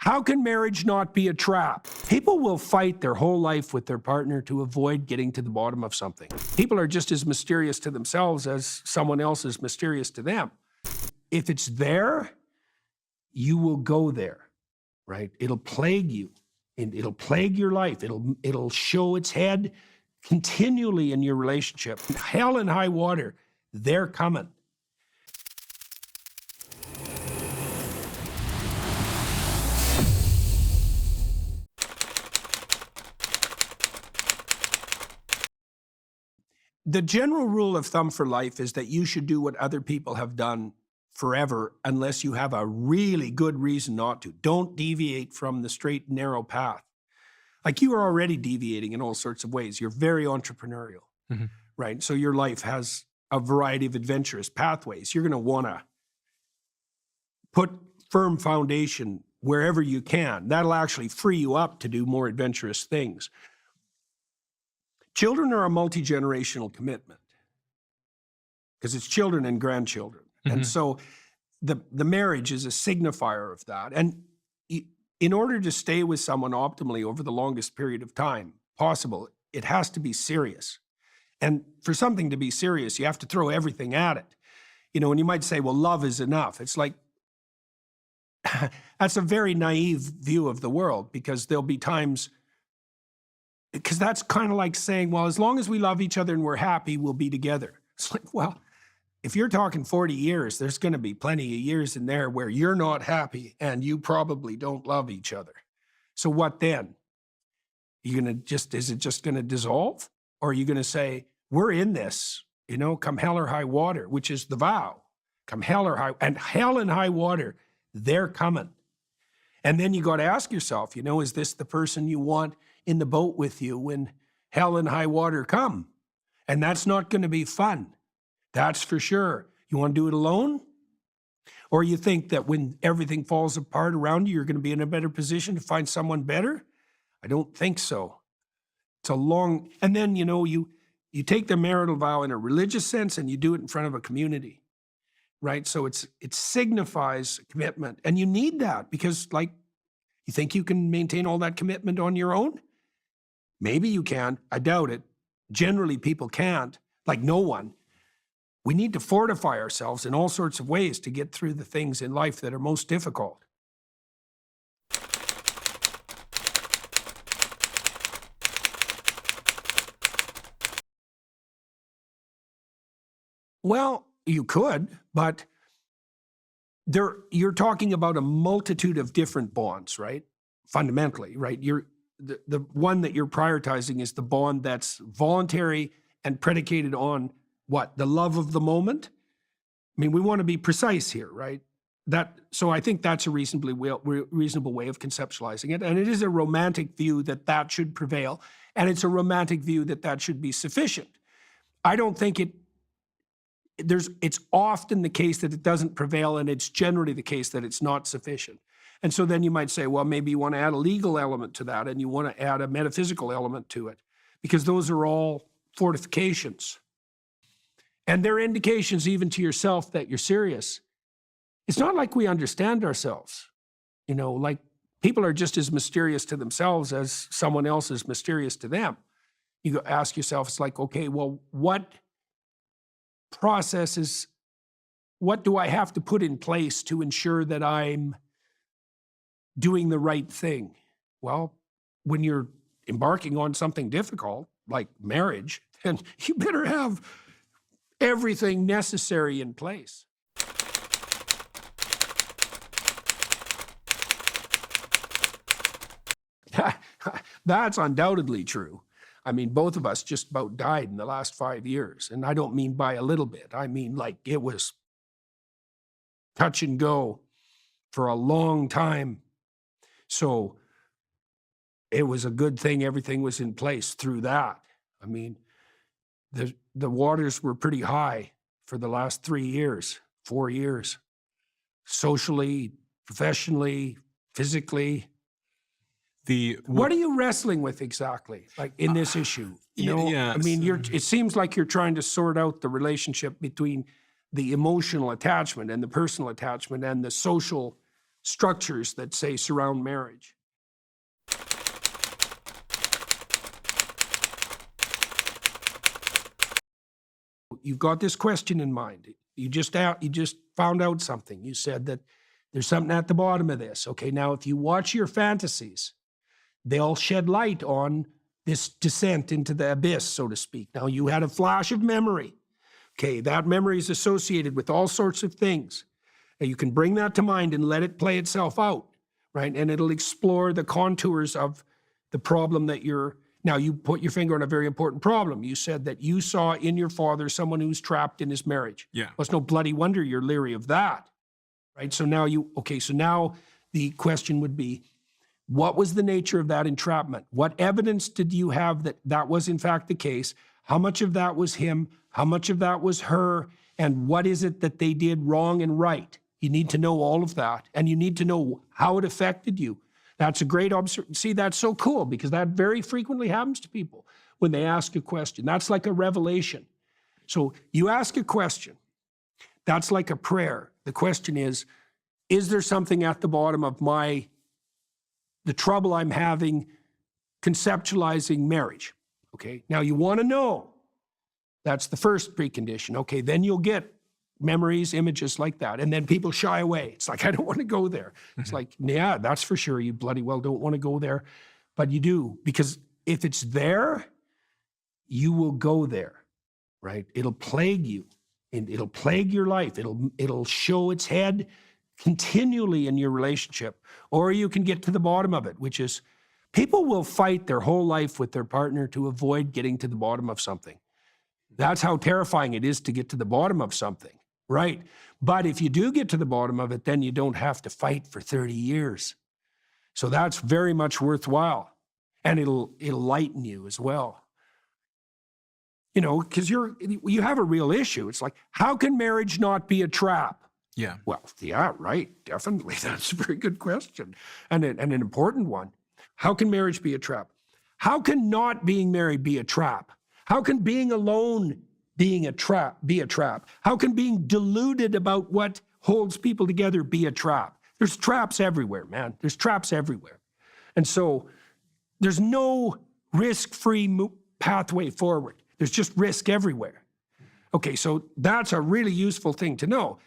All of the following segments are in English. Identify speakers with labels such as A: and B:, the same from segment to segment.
A: How can marriage not be a trap? People will fight their whole life with their partner to avoid getting to the bottom of something. People are just as mysterious to themselves as someone else is mysterious to them. If it's there, you will go there, right? It'll plague you. It'll plague your life. It'll show its head continually in your relationship. Hell and high water, they're coming. The general rule of thumb for life is that you should do what other people have done forever unless you have a really good reason not to. Don't deviate from the straight and narrow path. Like, you are already deviating in all sorts of ways. You're very entrepreneurial, right? So your life has a variety of adventurous pathways. You're going to want to put firm foundation wherever you can. That'll actually free you up to do more adventurous things. Children are a multi-generational commitment because it's children and grandchildren. And so the marriage is a signifier of that. And in order to stay with someone optimally over the longest period of time possible, it has to be serious. And for something to be serious, you have to throw everything at it. You know, and you might say, well, love is enough. It's like, that's a very naive view of the world, because there'll be times, because that's kind of like saying, well, as long as we love each other and we're happy, we'll be together. It's like, well, if you're talking 40 years, there's going to be plenty of years in there where you're not happy and you probably don't love each other. So what then? Is it just going to dissolve? Or are you going to say, we're in this, you know, come hell or high water, which is the vow. Come hell or high, and hell and high water, they're coming. And then you got to ask yourself, you know, is this the person you want in the boat with you when hell and high water come? And that's not going to be fun. That's for sure. You want to do it alone? Or you think that when everything falls apart around you, you're going to be in a better position to find someone better? I don't think so. It's a long, and then, you know, you take the marital vow in a religious sense and you do it in front of a community, right? So it signifies commitment, and you need that because, like, you think you can maintain all that commitment on your own? Maybe you can. I doubt it. Generally, people can't, like no one. We need to fortify ourselves in all sorts of ways to get through the things in life that are most difficult. Well, you could, but you're talking about a multitude of different bonds, right? Fundamentally, right? The one that you're prioritizing is the bond that's voluntary and predicated on what? The love of the moment? I mean, we want to be precise here, right? So I think that's a reasonable way of conceptualizing it. And it is a romantic view that should prevail. And it's a romantic view that should be sufficient. I don't think it's often the case that it doesn't prevail, and it's generally the case that it's not sufficient. And so then you might say, well, maybe you want to add a legal element to that, and you want to add a metaphysical element to it, because those are all fortifications. And they're indications even to yourself that you're serious. It's not like we understand ourselves. You know, like, people are just as mysterious to themselves as someone else is mysterious to them. You go ask yourself, it's like, okay, well, what do I have to put in place to ensure that I'm doing the right thing? Well, when you're embarking on something difficult, like marriage, then you better have everything necessary in place. That's undoubtedly true. I mean, both of us just about died in the last 5 years. And I don't mean by a little bit. I mean, like, it was touch and go for a long time. So it was a good thing everything was in place through that. I mean, the waters were pretty high for the last 3 years, 4 years, socially, professionally, physically. What are you wrestling with exactly, like, in this issue? You know, I mean, it seems like you're trying to sort out the relationship between the emotional attachment and the personal attachment and the social structures that say surround marriage. You've got this question in mind. You just found out something. You said that there's something at the bottom of this. Okay, now if you watch your fantasies, they'll shed light on this descent into the abyss, so to speak. Now, you had a flash of memory. Okay, that memory is associated with all sorts of things. And you can bring that to mind and let it play itself out, right? And it'll explore the contours of the problem that now you put your finger on a very important problem. You said that you saw in your father someone who's trapped in his marriage.
B: Yeah.
A: Well, it's no bloody wonder you're leery of that, right? So now now the question would be, what was the nature of that entrapment? What evidence did you have that that was in fact the case? How much of that was him? How much of that was her? And what is it that they did wrong and right? You need to know all of that, and you need to know how it affected you. That's a great observation. See, that's so cool, because that very frequently happens to people when they ask a question. That's like a revelation. So you ask a question. That's like a prayer. The question is there something at the bottom of the trouble I'm having conceptualizing marriage? Okay, now you want to know. That's the first precondition. Okay, then you'll get memories, images like that. And then people shy away. It's like, I don't want to go there. It's like, yeah, that's for sure. You bloody well don't want to go there. But you do, because if it's there, you will go there, right? It'll plague you, and it'll plague your life. It'll show its head continually in your relationship. Or you can get to the bottom of it, which is people will fight their whole life with their partner to avoid getting to the bottom of something. That's how terrifying it is to get to the bottom of something, right? But if you do get to the bottom of it, then you don't have to fight for 30 years. So that's very much worthwhile. And it'll lighten you as well. You know, because you have a real issue. It's like, how can marriage not be a trap?
B: Yeah.
A: Well, yeah, right. Definitely. That's a very good question. And an important one. How can marriage be a trap? How can not being married be a trap? How can being alone be a trap? How can being deluded about what holds people together be a trap? There's traps everywhere, man. There's traps everywhere. And so there's no risk-free pathway forward. There's just risk everywhere. Okay, so that's a really useful thing to know.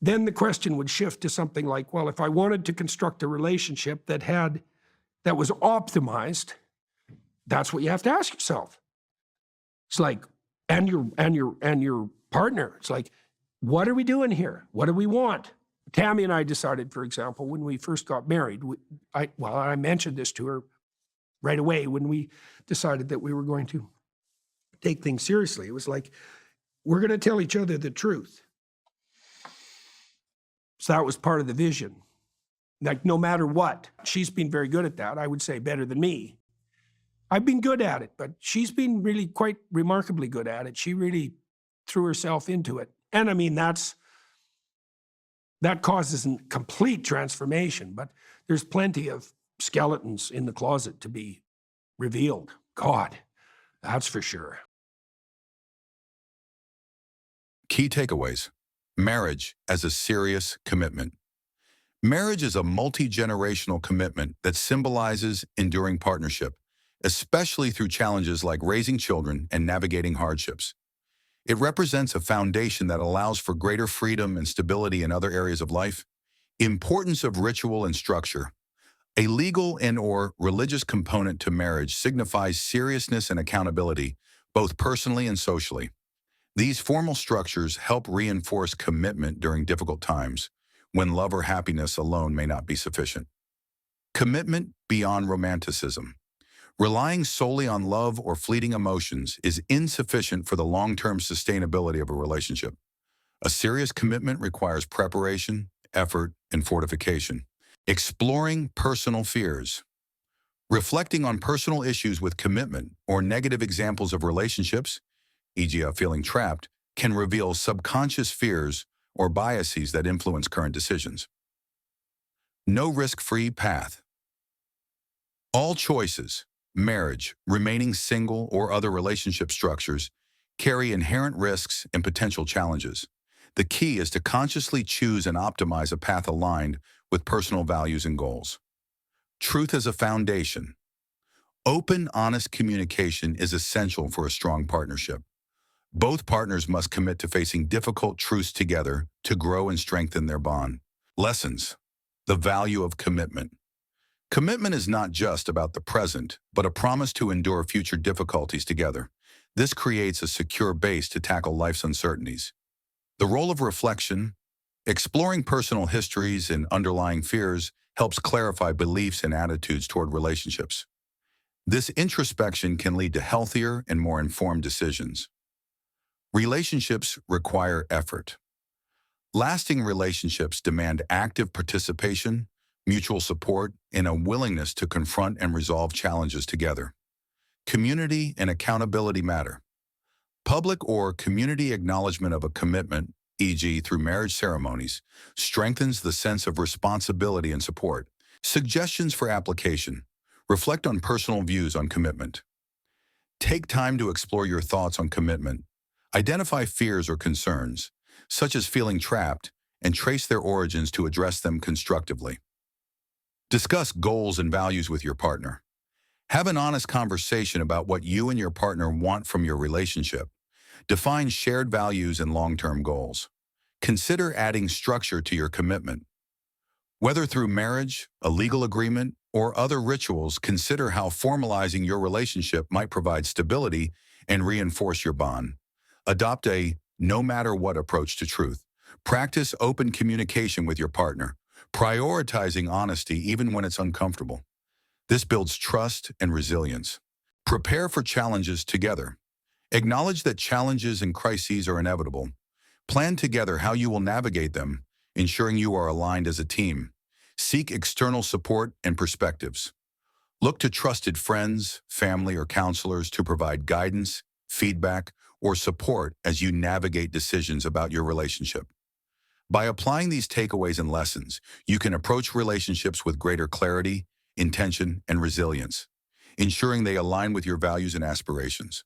A: Then the question would shift to something like, well, if I wanted to construct a relationship that was optimized, that's what you have to ask yourself. It's like, and your partner, it's like, what are we doing here? What do we want? Tammy and I decided, for example, when we first got married, I mentioned this to her right away when we decided that we were going to take things seriously. It was like, we're going to tell each other the truth. So that was part of the vision. Like, no matter what, she's been very good at that. I would say better than me. I've been good at it, but she's been really quite remarkably good at it. She really threw herself into it. And I mean, that causes a complete transformation, but there's plenty of skeletons in the closet to be revealed. God, that's for sure.
C: Key takeaways. Marriage as a serious commitment. Marriage is a multi-generational commitment that symbolizes enduring partnership, especially through challenges like raising children and navigating hardships. It represents a foundation that allows for greater freedom and stability in other areas of life. Importance of ritual and structure. A legal and/or religious component to marriage signifies seriousness and accountability, both personally and socially. These formal structures help reinforce commitment during difficult times, when love or happiness alone may not be sufficient. Commitment beyond romanticism. Relying solely on love or fleeting emotions is insufficient for the long-term sustainability of a relationship. A serious commitment requires preparation, effort, and fortification. Exploring personal fears. Reflecting on personal issues with commitment or negative examples of relationships, e.g. feeling trapped, can reveal subconscious fears or biases that influence current decisions. No risk-free path. All choices, marriage, remaining single, or other relationship structures, carry inherent risks and potential challenges. The key is to consciously choose and optimize a path aligned with personal values and goals. Truth as a foundation. Open, honest communication is essential for a strong partnership. Both partners must commit to facing difficult truths together to grow and strengthen their bond. Lessons. The value of commitment. Commitment is not just about the present, but a promise to endure future difficulties together. This creates a secure base to tackle life's uncertainties. The role of reflection. Exploring personal histories and underlying fears helps clarify beliefs and attitudes toward relationships. This introspection can lead to healthier and more informed decisions. Relationships require effort. Lasting relationships demand active participation, mutual support, and a willingness to confront and resolve challenges together. Community and accountability matter. Public or community acknowledgement of a commitment, e.g. through marriage ceremonies, strengthens the sense of responsibility and support. Suggestions for application. Reflect on personal views on commitment. Take time to explore your thoughts on commitment. Identify fears or concerns, such as feeling trapped, and trace their origins to address them constructively. Discuss goals and values with your partner. Have an honest conversation about what you and your partner want from your relationship. Define shared values and long-term goals. Consider adding structure to your commitment. Whether through marriage, a legal agreement, or other rituals, consider how formalizing your relationship might provide stability and reinforce your bond. Adopt a no-matter-what approach to truth. Practice open communication with your partner, prioritizing honesty even when it's uncomfortable. This builds trust and resilience. Prepare for challenges together. Acknowledge that challenges and crises are inevitable. Plan together how you will navigate them, ensuring you are aligned as a team. Seek external support and perspectives. Look to trusted friends, family, or counselors to provide guidance, feedback, or support as you navigate decisions about your relationship. By applying these takeaways and lessons, you can approach relationships with greater clarity, intention, and resilience, ensuring they align with your values and aspirations.